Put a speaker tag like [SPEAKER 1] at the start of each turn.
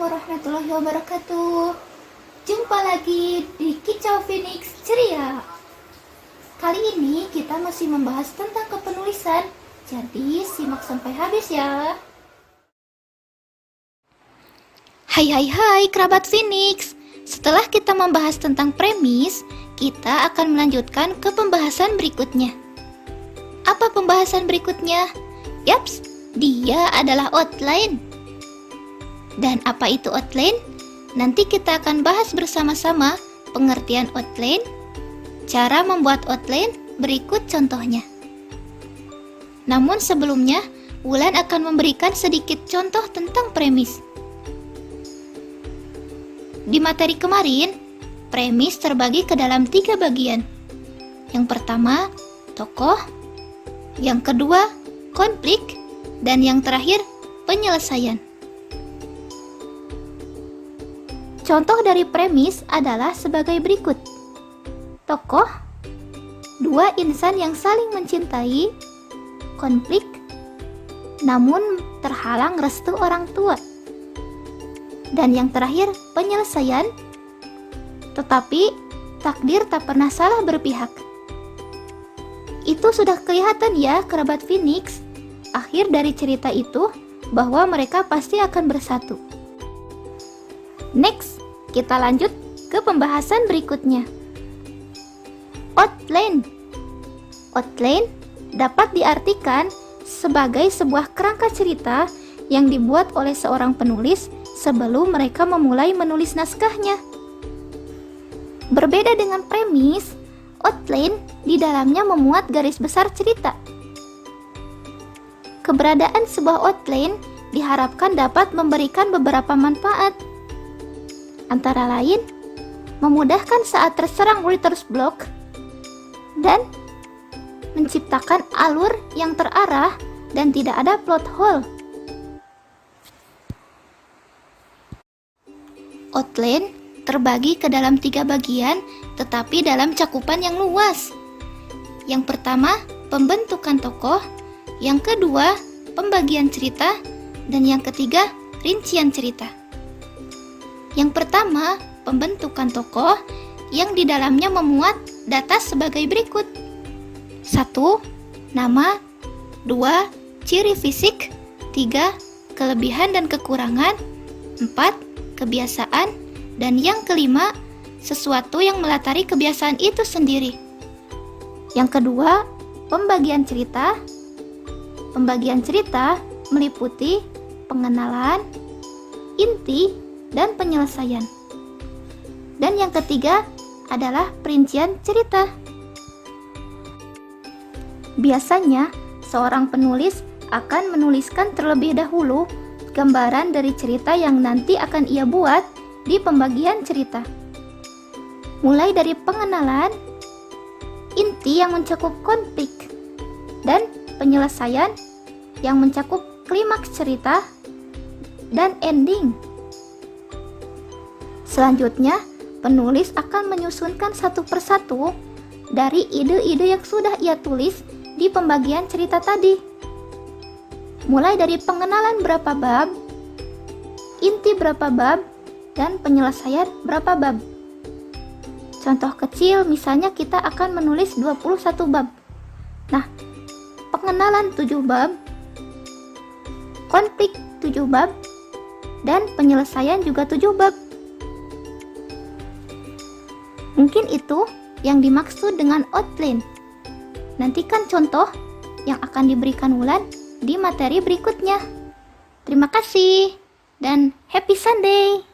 [SPEAKER 1] warahmatullahi wabarakatuh. Jumpa lagi di Kicau Phoenix Ceria. Kali ini kita masih membahas tentang kepenulisan, jadi simak sampai habis ya. Hai kerabat Phoenix. Setelah kita membahas tentang premis, kita akan melanjutkan ke pembahasan berikutnya. Apa pembahasan berikutnya? Yaps, dia adalah outline. Dan apa itu outline? Nanti kita akan bahas bersama-sama pengertian outline, cara membuat outline, berikut contohnya. Namun sebelumnya, Wulan akan memberikan sedikit contoh tentang premis. Di materi kemarin, premis terbagi ke dalam 3 bagian. Yang pertama, tokoh. Yang kedua, konflik. Dan yang terakhir, penyelesaian. Contoh dari premis adalah sebagai berikut. Tokoh, 2 insan yang saling mencintai, konflik, namun terhalang restu orang tua. Dan yang terakhir, penyelesaian, tetapi takdir tak pernah salah berpihak. Itu sudah kelihatan ya kerabat Phoenix, akhir dari cerita itu bahwa mereka pasti akan bersatu. Next, kita lanjut ke pembahasan berikutnya. Outline. Outline dapat diartikan sebagai sebuah kerangka cerita yang dibuat oleh seorang penulis sebelum mereka memulai menulis naskahnya. Berbeda dengan premis, outline di dalamnya memuat garis besar cerita. Keberadaan sebuah outline diharapkan dapat memberikan beberapa manfaat. Antara lain, memudahkan saat terserang writer's block dan menciptakan alur yang terarah dan tidak ada plot hole. Outline terbagi ke dalam 3 bagian, tetapi dalam cakupan yang luas. Yang pertama, pembentukan tokoh. Yang kedua, pembagian cerita. Dan yang ketiga, rincian cerita. Yang pertama, pembentukan tokoh yang di dalamnya memuat data sebagai berikut. 1. Nama. 2. Ciri fisik. 3. Kelebihan dan kekurangan. 4. Kebiasaan. Dan yang kelima, sesuatu yang melatari kebiasaan itu sendiri. Yang kedua, pembagian cerita. Pembagian cerita meliputi pengenalan, inti, dan penyelesaian. Dan yang ketiga adalah perincian cerita. Biasanya, seorang penulis akan menuliskan terlebih dahulu gambaran dari cerita yang nanti akan ia buat di pembagian cerita. Mulai dari pengenalan, inti yang mencakup konflik, dan penyelesaian yang mencakup klimaks cerita dan ending. Selanjutnya, penulis akan menyusunkan satu persatu dari ide-ide yang sudah ia tulis di pembagian cerita tadi. Mulai dari pengenalan berapa bab, inti berapa bab, dan penyelesaian berapa bab. Contoh kecil, misalnya kita akan menulis 21 bab. Nah, pengenalan 7 bab, konflik 7 bab, dan penyelesaian juga 7 bab. Mungkin itu yang dimaksud dengan outline. Nantikan contoh yang akan diberikan Wulan di materi berikutnya. Terima kasih dan happy Sunday!